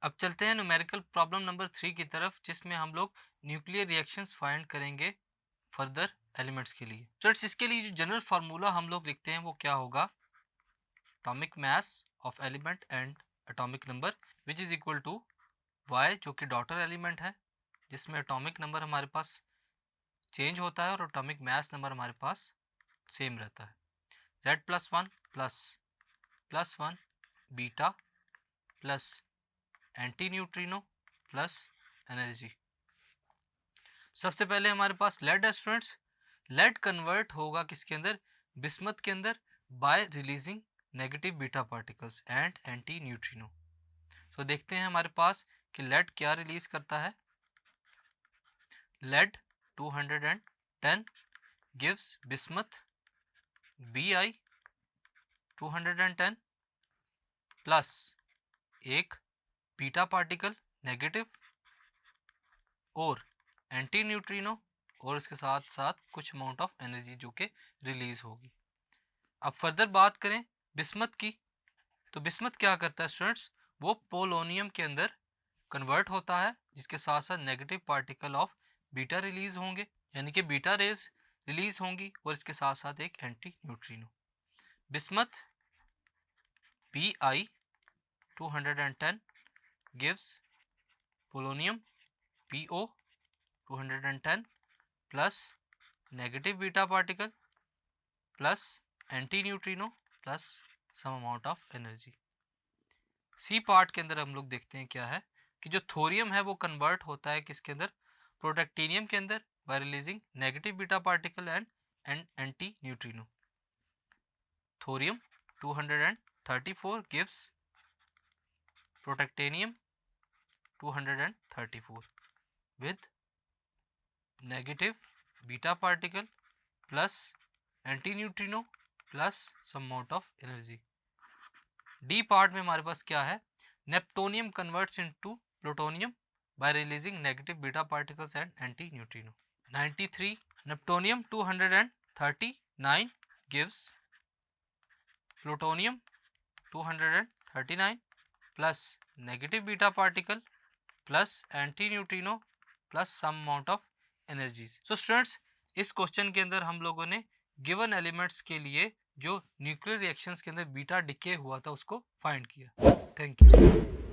अब चलते हैं न्यूमेरिकल प्रॉब्लम नंबर 3 की तरफ, जिसमें हम लोग न्यूक्लियर रिएक्शंस फाइंड करेंगे फर्दर एलिमेंट्स के लिए। स्टूडेंट्स, इसके लिए जो जनरल फार्मूला हम लोग लिखते हैं वो क्या होगा? Atomic mass of element and atomic number which is equal to Y, जो कि डॉटर एलिमेंट है जिसमें एटॉमिक नंबर हमारे पास चेंज होता है और एटॉमिक मास नंबर हमारे पास सेम रहता है। z plus one beta plus anti neutrino plus energy. सबसे पहले हमारे पास लेड है स्टूडेंट्स। लेड कन्वर्ट होगा किसके अंदर? बिस्मथ के अंदर, bye releasing negative beta particles and anti neutrino. तो देखते हैं हमारे पास कि लेड क्या रिलीज करता है। Lead 210 gives bismuth Bi 210 plus एक बीटा पार्टिकल नेगेटिव और एंटी न्यूट्रिनो और इसके साथ साथ कुछ अमाउंट ऑफ एनर्जी जो कि रिलीज होगी। अब फर्दर बात करें बिस्मथ की, तो बिस्मथ क्या करता है स्टूडेंट्स? वो पोलोनियम के अंदर कन्वर्ट होता है जिसके साथ साथ negative particle of beta release होंगे, यानी कि बीटा रेज रिलीज होंगी और इसके साथ साथ एक anti neutrino. Bismuth Bi 210 gives polonium Po 210 plus negative beta particle plus anti neutrino plus some amount of energy. C part के अंदर हम लोग देखते हैं क्या है कि जो थोरियम है वो कन्वर्ट होता है किसके अंदर? प्रोटेक्टेनियम के अंदर, bye releasing negative beta particle and anti neutrino. Thorium 234 gives protactinium 234 with negative beta particle plus anti neutrino plus some amount of energy। D part में हमारे पास क्या है? Neptunium converts into plutonium by releasing negative beta particles and anti neutrino। 93 neptunium 239 gives plutonium 239 plus negative beta particle plus anti neutrino plus some amount of energies. So students, इस question के अंदर हम लोगों ने गिवन एलिमेंट्स के लिए जो nuclear reactions के अंदर बीटा डिके हुआ था उसको फाइंड किया। Thank you.